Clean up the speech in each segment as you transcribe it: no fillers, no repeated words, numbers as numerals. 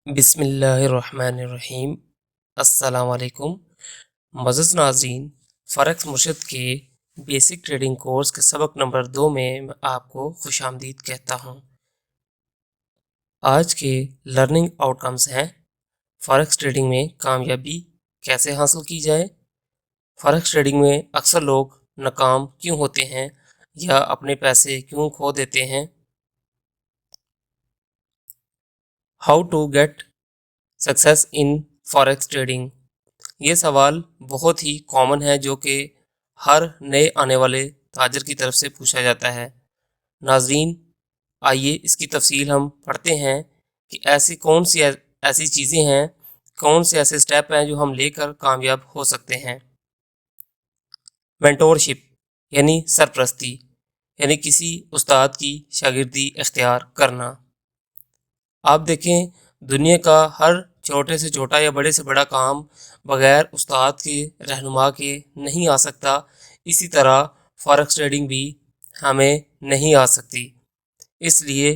बिस्मिल्लाहिर्रहमानिर्रहीम। अस्सलाम वालेकुम। मज़ीद नाज़रीन, फ़ॉरेक्स मुर्शिद के बेसिक ट्रेडिंग कोर्स के सबक नंबर 2 में मैं आपको खुशामदीद कहता हूँ। आज के लर्निंग आउटकम्स हैं फ़ॉरेक्स ट्रेडिंग में कामयाबी कैसे हासिल की जाए, फ़ॉरेक्स ट्रेडिंग में अक्सर लोग नाकाम क्यों होते हैं या अपने पैसे क्यों खो देते हैं, how to get success in forex trading. ये सवाल बहुत ही कॉमन है जो कि हर नए आने वाले ताजर की तरफ से पूछा जाता है। नाज़रीन, आइए इसकी तफसील हम पढ़ते हैं कि ऐसी कौन सी ऐसी चीज़ें हैं, कौन से ऐसे स्टेप हैं जो हम लेकर कामयाब हो सकते हैं। मेंटोरशिप यानी सरपरस्ती, यानी किसी उस्ताद की शागिर्दी इख्तियार करना। आप देखें, दुनिया का हर छोटे से छोटा या बड़े से बड़ा काम बगैर उस्ताद के रहनुमा के नहीं आ सकता। इसी तरह फॉरेक्स ट्रेडिंग भी हमें नहीं आ सकती। इसलिए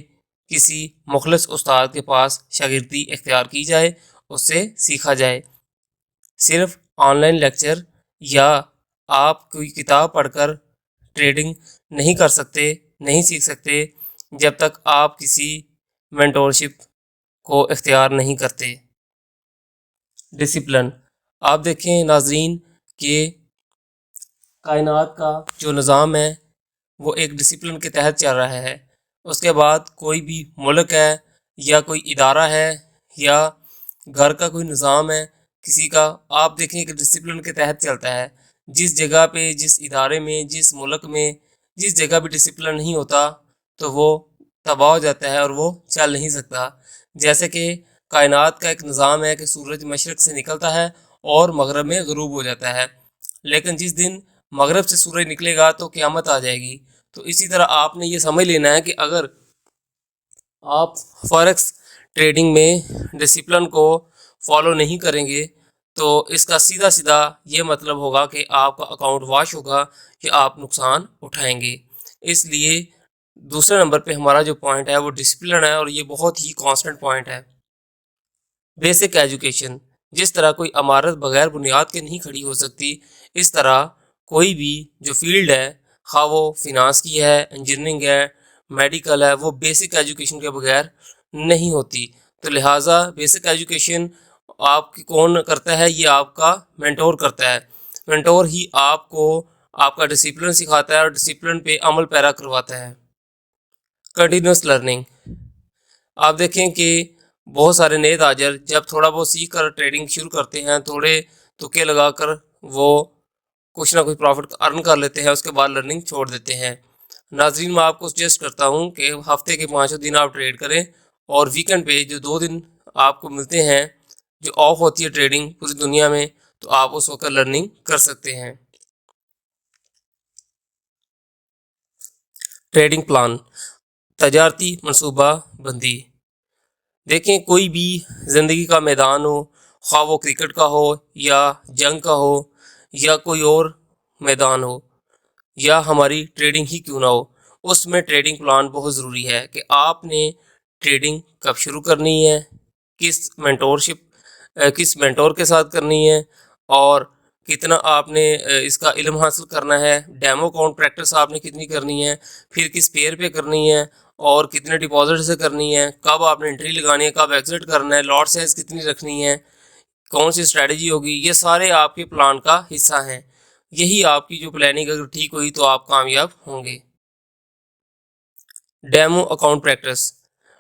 किसी मुखलिस उस्ताद के पास शागिर्दी इख्तियार की जाए, उससे सीखा जाए। सिर्फ ऑनलाइन लेक्चर या आप कोई किताब पढ़कर ट्रेडिंग नहीं कर सकते, नहीं सीख सकते जब तक आप किसी मेंटोरशिप को इख्तियार नहीं करते। डिसिप्लिन, आप देखें नाजरीन कि कायनात का जो निज़ाम है वो एक डिसिप्लिन के तहत चल रहा है। उसके बाद कोई भी मुल्क है या कोई इदारा है या घर का कोई निज़ाम है किसी का, आप देखें कि डिसिप्लिन के तहत चलता है। जिस जगह पे, जिस इदारे में, जिस मुल्क में, जिस जगह भी डिसिप्लिन नहीं होता तो वो तबाह हो जाता है और वो चल नहीं सकता। जैसे कि कायनात का एक निज़ाम है कि सूरज मशरक़ से निकलता है और मगरब में ग़ुरूब हो जाता है, लेकिन जिस दिन मगरब से सूरज निकलेगा तो क़यामत आ जाएगी। तो इसी तरह आपने ये समझ लेना है कि अगर आप फॉरेक्स ट्रेडिंग में डिसिप्लिन को फॉलो नहीं करेंगे तो इसका सीधा सीधा ये मतलब होगा कि आपका अकाउंट वॉश होगा, कि आप नुकसान उठाएंगे। इसलिए दूसरे नंबर पे हमारा जो पॉइंट है वो डिसिप्लिन है और ये बहुत ही कांस्टेंट पॉइंट है। बेसिक एजुकेशन, जिस तरह कोई इमारत बगैर बुनियाद के नहीं खड़ी हो सकती, इस तरह कोई भी जो फील्ड है, खा वो फिनांस की है, इंजीनियरिंग है, मेडिकल है, वो बेसिक एजुकेशन के बगैर नहीं होती। तो लिहाजा बेसिक एजुकेशन आपकी कौन करता है? ये आपका मेंटोर करता है। मेंटोर ही आपको आपका डिसिप्लिन सिखाता है और डिसिप्लिन पे अमल पैरा करवाता है। कंटिन्यूस लर्निंग, आप देखें कि बहुत सारे नए ताजर जब थोड़ा बहुत सीख कर ट्रेडिंग शुरू करते हैं, थोड़े तुक्के लगाकर वो कुछ ना कुछ प्रॉफिट अर्न कर लेते हैं, उसके बाद लर्निंग छोड़ देते हैं। नाजरीन, मैं आपको सजेस्ट करता हूँ कि हफ्ते के 5 दिन आप ट्रेड करें और वीकेंड पे जो 2 दिन आपको मिलते हैं, जो ऑफ होती है ट्रेडिंग पूरी दुनिया में, तो आप उस वक्त लर्निंग कर सकते हैं। ट्रेडिंग प्लान, तजारती मनसूबा बंदी। देखें, कोई भी ज़िंदगी का मैदान हो, ख्वाह वो क्रिकेट का हो या जंग का हो या कोई और मैदान हो या हमारी ट्रेडिंग ही क्यों ना हो, उसमें ट्रेडिंग प्लान बहुत ज़रूरी है कि आपने ट्रेडिंग कब शुरू करनी है, किस मेंटोरशिप किस मेंटोर के साथ करनी है और कितना आपने इसका इल्म हासिल करना है, डेमो अकाउंट प्रैक्टिस आपने कितनी करनी है, फिर किस पेयर पे करनी है और कितने डिपॉजिट से करनी है, कब आपने एंट्री लगानी है, कब एग्जिट करना है, लॉट साइज कितनी रखनी है, कौन सी स्ट्रेटजी होगी, ये सारे आपके प्लान का हिस्सा हैं। यही आपकी जो प्लानिंग अगर ठीक हुई तो आप कामयाब होंगे। Demo account practice,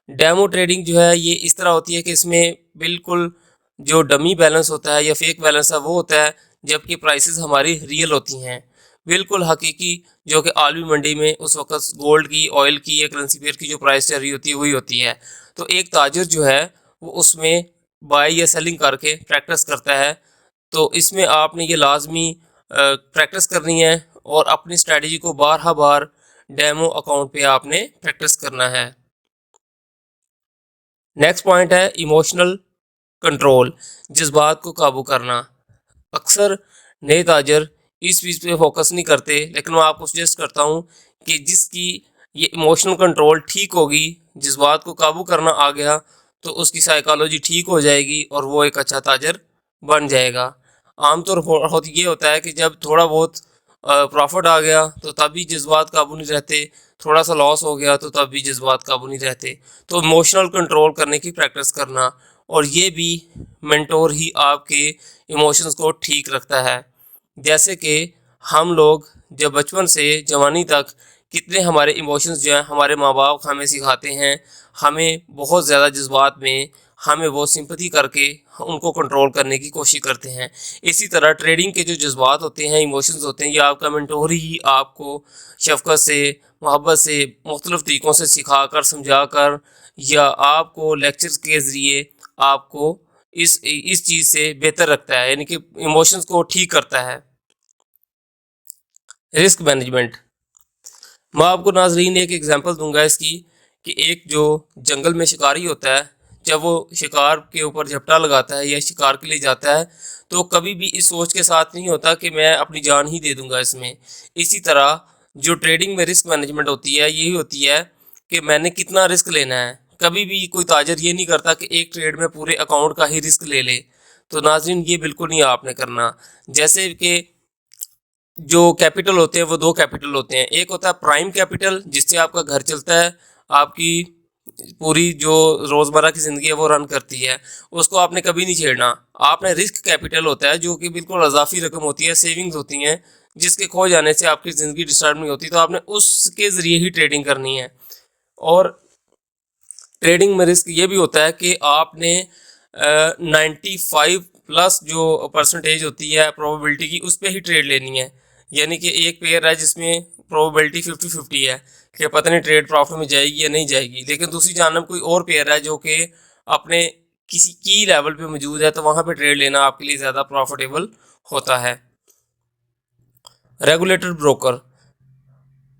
demo trading जो है ये इस तरह होती है कि इसमें बिल्कुल जो डमी बैलेंस होता है या फेक बैलेंस है वो होता है, जबकि प्राइसेस हमारी रियल होती हैं, बिल्कुल हकीकी, जो कि आलमी मंडी में उस वक्त गोल्ड की, ऑयल की या करेंसी पेयर की जो प्राइस चल रही होती है वही होती है। तो एक ताजर जो है वो उसमें बाय या सेलिंग करके प्रैक्टिस करता है। तो इसमें आपने ये लाजमी प्रैक्टिस करनी है और अपनी स्ट्रैटेजी को बार बार डेमो अकाउंट पे आपने प्रैक्टिस करना है। नेक्स्ट पॉइंट है इमोशनल कंट्रोल, जज्बात को काबू करना। अक्सर नए ताजर इस चीज़ पे फोकस नहीं करते, लेकिन मैं आपको सजेस्ट करता हूँ कि जिसकी ये इमोशनल कंट्रोल ठीक होगी, जज्बात को काबू करना आ गया, तो उसकी साइकोलॉजी ठीक हो जाएगी और वो एक अच्छा ताजर बन जाएगा। आमतौर पर ये होता है कि जब थोड़ा बहुत प्रॉफिट आ गया तो तब भी जज्बात काबू नहीं रहते, थोड़ा सा लॉस हो गया तो तब भी जज्बात काबू नहीं रहते। तो इमोशनल कंट्रोल करने की प्रैक्टिस करना, और ये भी मेंटोर ही आपके इमोशंस को ठीक रखता है। जैसे कि हम लोग जब बचपन से जवानी तक कितने हमारे इमोशंस जो हैं हमारे माँ बाप हमें सिखाते हैं, हमें बहुत ज़्यादा जज्बात में हमें वो सिंपैथी करके उनको कंट्रोल करने की कोशिश करते हैं। इसी तरह ट्रेडिंग के जो जज्बात होते हैं, इमोशंस होते हैं, ये आपका मेंटोर ही आपको शफ़क़त से, मोहब्बत से, मुख्तलिफ़ तरीक़ों से सिखा कर, समझा कर, या आपको लेक्चर्स के ज़रिए आपको इस चीज़ से बेहतर रखता है, यानी कि इमोशंस को ठीक करता है। रिस्क मैनेजमेंट, मैं आपको नाजरीन एक एग्जांपल दूंगा इसकी, कि एक जो जंगल में शिकारी होता है, जब वो शिकार के ऊपर झपटा लगाता है या शिकार के लिए जाता है तो कभी भी इस सोच के साथ नहीं होता कि मैं अपनी जान ही दे दूंगा इसमें। इसी तरह जो ट्रेडिंग में रिस्क मैनेजमेंट होती है, यही होती है कि मैंने कितना रिस्क लेना है। कभी भी कोई ताजर ये नहीं करता कि एक ट्रेड में पूरे अकाउंट का ही रिस्क ले ले। तो नाजरीन ये बिल्कुल नहीं आपने करना। जैसे कि जो कैपिटल होते हैं वो दो कैपिटल होते हैं, एक होता है प्राइम कैपिटल जिससे आपका घर चलता है, आपकी पूरी जो रोज़मर्रा की ज़िंदगी है वो रन करती है, उसको आपने कभी नहीं छेड़ना। आपने रिस्क कैपिटल होता है जो कि बिल्कुल अज़ाफ़ी रकम होती है, सेविंग्स होती हैं, जिसके खो जाने से आपकी ज़िंदगी डिस्टर्ब नहीं होती, तो आपने उसके ज़रिए ही ट्रेडिंग करनी है। और ट्रेडिंग में रिस्क ये भी होता है कि आपने 95+ जो परसेंटेज होती है प्रोबेबिलिटी की, उस पर ही ट्रेड लेनी है। यानी कि एक पेयर है जिसमें प्रोबेबिलिटी 50-50 है कि पता नहीं ट्रेड प्रॉफिट में जाएगी या नहीं जाएगी, लेकिन दूसरी जानब कोई और पेयर है जो कि अपने किसी की लेवल पे मौजूद है, तो वहाँ पे ट्रेड लेना आपके लिए ज़्यादा प्रॉफिटेबल होता है। रेगुलेटेड ब्रोकर,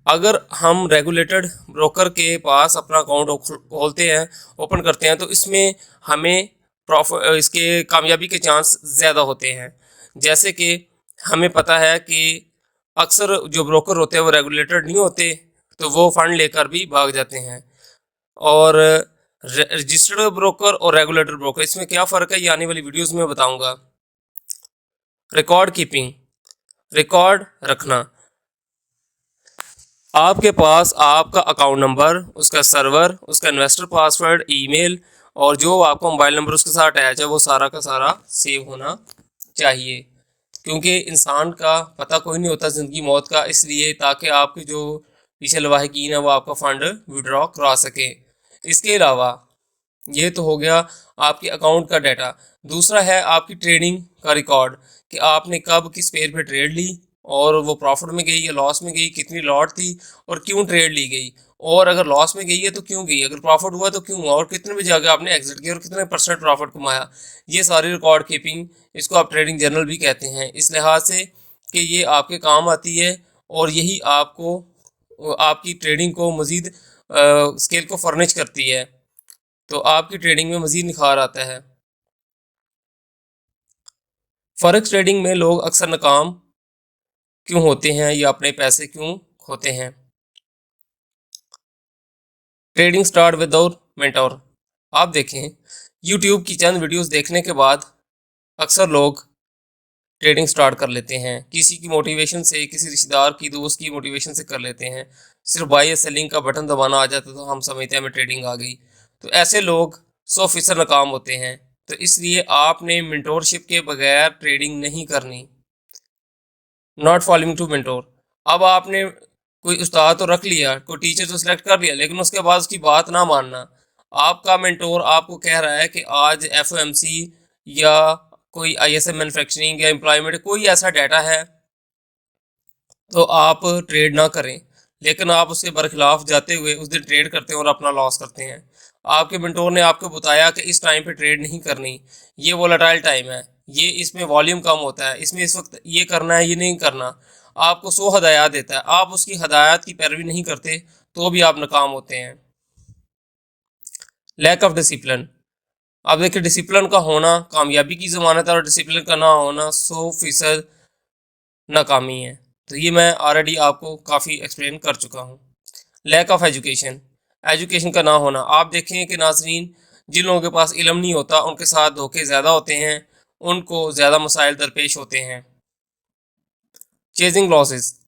अगर हम रेगुलेटेड ब्रोकर के पास अपना अकाउंट खोलते हैं, ओपन करते हैं, तो इसमें हमें प्रॉफिट, इसके कामयाबी के चांस ज़्यादा होते हैं। जैसे कि हमें पता है कि अक्सर जो ब्रोकर होते हैं वो रेगुलेटेड नहीं होते, तो वो फंड लेकर भी भाग जाते हैं। और रजिस्टर्ड ब्रोकर और रेगुलेटेड ब्रोकर, इसमें क्या फ़र्क है ये आने वाली वीडियोज़ में बताऊँगा। रिकॉर्ड कीपिंग, रिकॉर्ड रखना, आपके पास आपका अकाउंट नंबर, उसका सर्वर, उसका इन्वेस्टर पासवर्ड, ईमेल और जो आपका मोबाइल नंबर उसके साथ अटैच है वो सारा का सारा सेव होना चाहिए, क्योंकि इंसान का पता कोई नहीं होता ज़िंदगी मौत का, इसलिए ताकि आपके जो पीछे लवाहिकीन है वो आपका फ़ंड विड्रॉ करा सकें। इसके अलावा ये तो हो गया आपके अकाउंट का डाटा। दूसरा है आपकी ट्रेडिंग का रिकॉर्ड, कि आपने कब किस पेयर पे ट्रेड ली और वो प्रॉफिट में गई या लॉस में गई, कितनी लॉट थी और क्यों ट्रेड ली गई, और अगर लॉस में गई है तो क्यों गई, अगर प्रॉफिट हुआ तो क्यों हुआ, और कितने बजे जाकर आपने एग्जिट किया और कितने % प्रॉफिट कमाया। ये सारी रिकॉर्ड कीपिंग, इसको आप ट्रेडिंग जर्नल भी कहते हैं, इस लिहाज से कि ये आपके काम आती है और यही आपको आपकी ट्रेडिंग को मज़ीद स्केल को फर्निश करती है, तो आपकी ट्रेडिंग में मज़ीद निखार आता है। फॉरेक्स ट्रेडिंग में लोग अक्सर नाकाम क्यों होते हैं या अपने पैसे क्यों खोते हैं। ट्रेडिंग स्टार्ट विदाउट मेंटोर, आप देखें यूट्यूब की चंद वीडियोस देखने के बाद अक्सर लोग ट्रेडिंग स्टार्ट कर लेते हैं, किसी की मोटिवेशन से, किसी रिश्तेदार की, दोस्त की मोटिवेशन से कर लेते हैं। सिर्फ बाई या सेलिंग का बटन दबाना आ जाता तो हम समझते हैं हमें ट्रेडिंग आ गई। तो ऐसे लोग 100% नाकाम होते हैं। तो इसलिए आपने मेंटोरशिप के बगैर ट्रेडिंग नहीं करनी। नॉट फॉलोइंग टू मेंटोर, अब आपने कोई उस्ताद तो रख लिया, कोई टीचर तो सिलेक्ट कर लिया, लेकिन उसके बाद उसकी बात ना मानना। आपका मेंटोर आपको कह रहा है कि आज FOMC या कोई ISM मैन्युफैक्चरिंग या एम्प्लॉयमेंट कोई ऐसा डाटा है तो आप ट्रेड ना करें, लेकिन आप उसके बरखिलाफ जाते हुए उस दिन ट्रेड करते हैं और अपना लॉस करते हैं। आपके मेंटोर ने आपको बताया कि इस टाइम पे ट्रेड नहीं करनी, ये वोलेटाइल टाइम है, ये इसमें वॉल्यूम कम होता है, इसमें इस वक्त ये करना है, ये नहीं करना। आपको 100 हदायत देता है, आप उसकी हदायत की पैरवी नहीं करते तो भी आप नाकाम होते हैं। लैक ऑफ डिसिप्लिन, अब देखिए डिसिप्लिन का होना कामयाबी की ज़मानत है और डिसिप्लिन का ना होना 100% नाकामी है। तो ये मैं ऑलरेडी आपको काफ़ी एक्सप्लेन कर चुका हूँ। लैक ऑफ एजुकेशन, एजुकेशन का ना होना, आप देखें कि नाजरीन जिन लोगों के पास इल्म नहीं होता उनके साथ धोखे ज़्यादा होते हैं, उनको ज़्यादा मसाइल दरपेश होते हैं। चेजिंग लॉसेस,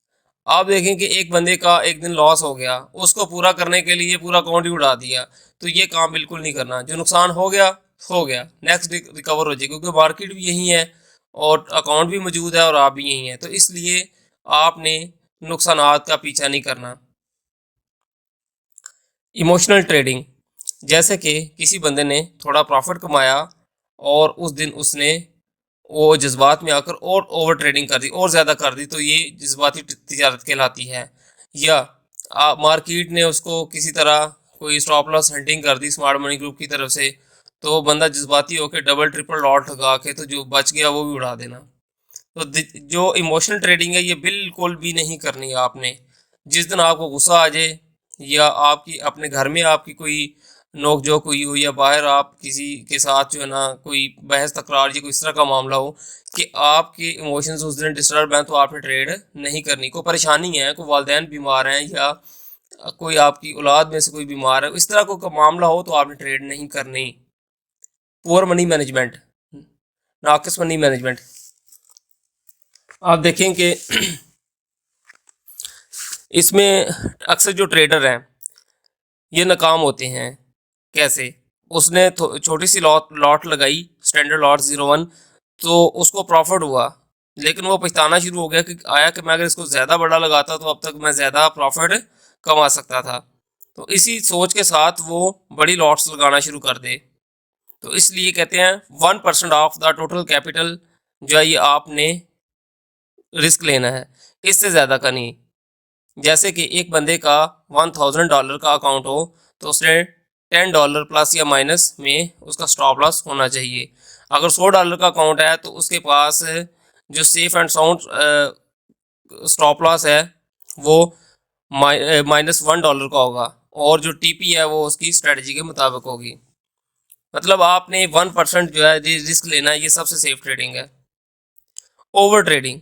आप देखें कि एक बंदे का एक दिन लॉस हो गया, उसको पूरा करने के लिए पूरा अकाउंट ही उड़ा दिया, तो ये काम बिल्कुल नहीं करना। जो नुकसान हो गया, नेक्स्ट रिकवर हो जाए, क्योंकि मार्केट भी यही है और अकाउंट भी मौजूद है और आप भी यही हैं, तो इसलिए आपने नुकसानात का पीछा नहीं करना। इमोशनल ट्रेडिंग, जैसे कि किसी बंदे ने थोड़ा प्रॉफिट कमाया और उस दिन उसने वो जज्बात में आकर और ओवर ट्रेडिंग कर दी और ज़्यादा कर दी, तो ये जज्बाती तिजारत कहलाती है। या मार्केट ने उसको किसी तरह कोई स्टॉप लॉस हंटिंग कर दी स्मार्ट मनी ग्रुप की तरफ से, तो बंदा जज्बाती होकर डबल ट्रिपल लॉट लगा के तो जो बच गया वो भी उड़ा देना। तो जो इमोशनल ट्रेडिंग है ये बिल्कुल भी नहीं करनी है आपने। जिस दिन आपको गुस्सा आ जाए या आपकी अपने घर में आपकी कोई नोक-झोंक हुई हो या बाहर आप किसी के साथ जो है ना कोई बहस तकरार या कोई इस तरह का मामला हो कि आपके इमोशंस उस दिन डिस्टर्ब हैं, तो आपने ट्रेड नहीं करनी। कोई परेशानी है, कोई वालिदैन बीमार हैं या कोई आपकी औलाद में से कोई बीमार है, इस तरह कोई मामला हो तो आपने ट्रेड नहीं करनी। पुअर मनी मैनेजमेंट, नाकिस मनी मैनेजमेंट, आप देखें कि इसमें अक्सर जो ट्रेडर हैं ये नाकाम होते हैं। कैसे? उसने छोटी सी लॉट लगाई, स्टैंडर्ड लॉट 01, तो उसको प्रॉफिट हुआ, लेकिन वो पछताना शुरू हो गया कि आया कि मैं अगर इसको ज़्यादा बड़ा लगाता तो अब तक मैं ज़्यादा प्रॉफिट कमा सकता था। तो इसी सोच के साथ वो बड़ी लॉट्स लगाना शुरू कर दे। तो इसलिए कहते हैं 1% ऑफ द टोटल कैपिटल जो है ये आपने रिस्क लेना है, इससे ज़्यादा का नहीं। जैसे कि एक बंदे का $1000 का अकाउंट हो तो उसने $10 प्लस या माइनस में उसका स्टॉप लॉस होना चाहिए। अगर $100 का अकाउंट है तो उसके पास जो safe and sound stop loss है वो -$1 का होगा और जो टीपी है वो उसकी स्ट्रेटजी के मुताबिक होगी। मतलब आपने 1% जो है रिस्क लेना है, ये सबसे सेफ ट्रेडिंग है। ओवर ट्रेडिंग,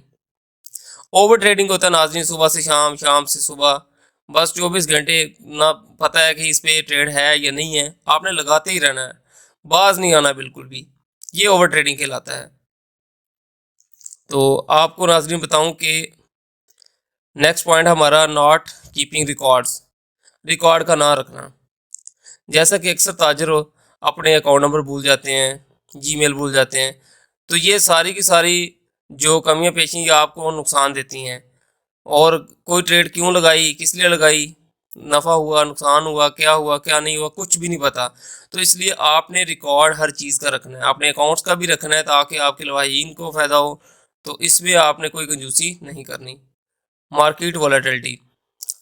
ओवर ट्रेडिंग होता है नाज़रीन सुबह से शाम, शाम से सुबह, बस 24 घंटे ना पता है कि इस पे ट्रेड है या नहीं है, आपने लगाते ही रहना है, बाज नहीं आना बिल्कुल भी। ये ओवर ट्रेडिंग कहलाता है। तो आपको नाज़रीन बताऊं कि नेक्स्ट पॉइंट हमारा नॉट कीपिंग रिकॉर्ड्स, रिकॉर्ड का ना रखना। जैसा कि अक्सर ताजर अपने अकाउंट नंबर भूल जाते हैं, जीमेल भूल जाते हैं, तो ये सारी की सारी जो कमियां पेशी ये आपको नुकसान देती हैं। और कोई ट्रेड क्यों लगाई, किस लिए लगाई, नफ़ा हुआ, नुकसान हुआ, क्या नहीं हुआ, कुछ भी नहीं पता। तो इसलिए आपने रिकॉर्ड हर चीज़ का रखना है, अपने अकाउंट्स का भी रखना है ताकि आपके लवाहीन को फ़ायदा हो। तो इसमें आपने कोई कंजूसी नहीं करनी। मार्केट वॉलेटिलिटी,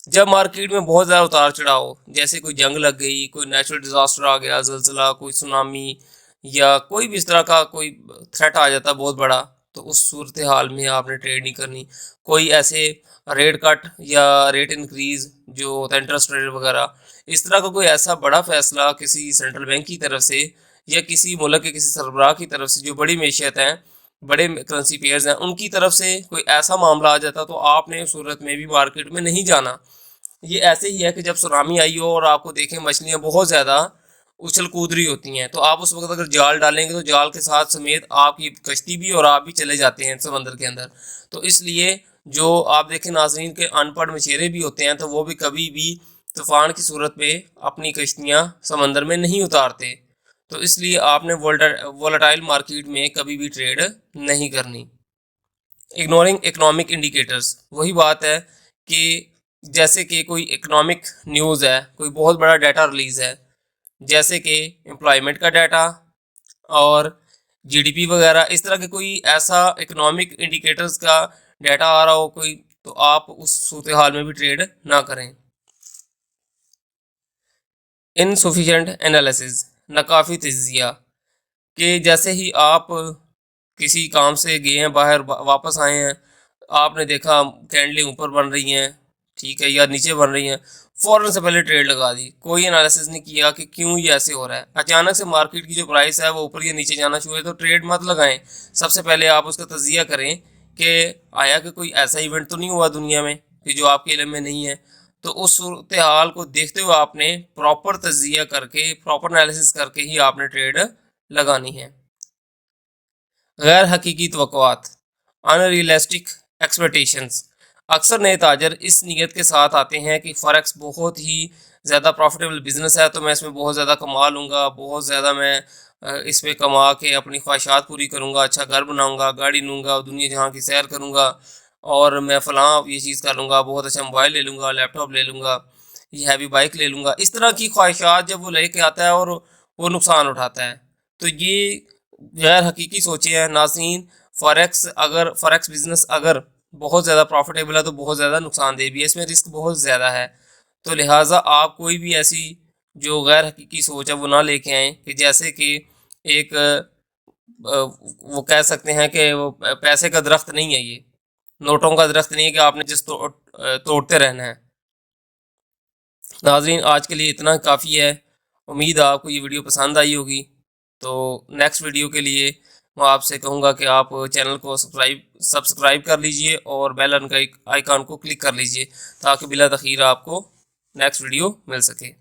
जब मार्केट में बहुत ज़्यादा उतार चढ़ाव हो, जैसे कोई जंग लग गई, कोई नेचुरल डिज़ास्टर आ गया, ज़लज़ला, कोई सुनामी या कोई भी इस तरह का कोई थ्रेट आ जाता बहुत बड़ा, तो उस सूरत हाल में आपने ट्रेड नहीं करनी। कोई ऐसे रेट कट या रेट इंक्रीज़ जो होता है इंटरेस्ट रेट वगैरह, इस तरह का कोई ऐसा बड़ा फैसला किसी सेंट्रल बैंक की तरफ से या किसी मुल्क के किसी सरबराह की तरफ से जो बड़ी मैशियत हैं, बड़े करेंसी पेयर्स हैं, उनकी तरफ से कोई ऐसा मामला आ जाता तो आपने उस सूरत में भी मार्केट में नहीं जाना। ये ऐसे ही है कि जब सुनामी आई हो और आपको देखें मछलियाँ बहुत ज़्यादा उछल कूद रही होती हैं, तो आप उस वक्त अगर जाल डालेंगे तो जाल के साथ समेत आपकी कश्ती भी और आप भी चले जाते हैं समंदर के अंदर। तो इसलिए जो आप देखें नाज़रीन के अनपढ़ मछेरे भी होते हैं, तो वो भी कभी भी तूफ़ान की सूरत में अपनी कश्तियाँ समंदर में नहीं उतारते। तो इसलिए आपने वोलेटाइल मार्केट में कभी भी ट्रेड नहीं करनी। इग्नोरिंग इकोनॉमिक इंडिकेटर्स, वही बात है कि जैसे कि कोई इकोनॉमिक न्यूज़ है, कोई बहुत बड़ा डाटा रिलीज़ है, जैसे कि एम्प्लॉयमेंट का डाटा और जीडीपी वगैरह, इस तरह के कोई ऐसा इकोनॉमिक इंडिकेटर्स का डाटा आ रहा हो कोई, तो आप उस सूरत हाल में भी ट्रेड ना करें। इनसफिशिएंट एनालिसिस, नाकाफी तजिया, कि जैसे ही आप किसी काम से गए हैं बाहर, वापस आए हैं, आपने देखा कैंडलें ऊपर बन रही हैं, ठीक है, या नीचे बन रही हैं, फ़ौरन से पहले ट्रेड लगा दी, कोई एनालिसिस नहीं किया कि क्यों ये ऐसे हो रहा है। अचानक से मार्केट की जो प्राइस है वो ऊपर या नीचे जाना शुरू है, तो ट्रेड मत लगाएं। सबसे पहले आप उसका तजिया करें कि आया कि कोई ऐसा इवेंट तो नहीं हुआ दुनिया में कि जो आपके इल्म में नहीं है। तो उस सूरत हाल को देखते हुए आपने प्रॉपर तज्जिया करके, प्रॉपर एनालिसिस करके ही आपने ट्रेड लगानी है। गैर हकीकी तवक्कुआत, अनरियलिस्टिक एक्सपेक्टेशंस। अक्सर नए ताजर इस नीयत के साथ आते हैं कि फॉरेक्स बहुत ही ज़्यादा प्रॉफिटेबल बिजनेस है, तो मैं इसमें बहुत ज़्यादा कमा लूँगा, बहुत ज़्यादा मैं इसमें कमा के अपनी ख्वाहिशात पूरी करूँगा, अच्छा घर बनाऊँगा, गाड़ी लूँगा, दुनिया जहाँ की सैर करूँगा और मैं फ़लाँ ये चीज़ कर लूँगा, बहुत अच्छा मोबाइल ले लूँगा, लैपटॉप ले लूँगा, ये हैवी बाइक ले लूँगा। इस तरह की ख्वाहिशात जब वो लेके आता है और वो नुकसान उठाता है, तो ये गैर हकीकी सोचें हैं नाज़रीन। फॉरेक्स बिज़नेस अगर बहुत ज़्यादा प्रॉफिटेबल है तो बहुत ज़्यादा नुकसानदेह भी है, इसमें रिस्क बहुत ज़्यादा है। तो लिहाजा आप कोई भी ऐसी जो गैर हकीकी सोच है वो ना लेके आएँ कि जैसे कि एक वो कह सकते हैं कि वो पैसे का दरख्त नहीं है ये, नोटों का दरख्त नहीं है कि आपने तोड़ते रहना है। नाज़रीन आज के लिए इतना काफ़ी है। उम्मीद है आपको ये वीडियो पसंद आई होगी। तो नेक्स्ट वीडियो के लिए मैं आपसे कहूँगा कि आप चैनल को सब्सक्राइब कर लीजिए और बेल आइकन को क्लिक कर लीजिए ताकि बिला तख़ीर आपको नेक्स्ट वीडियो मिल सके।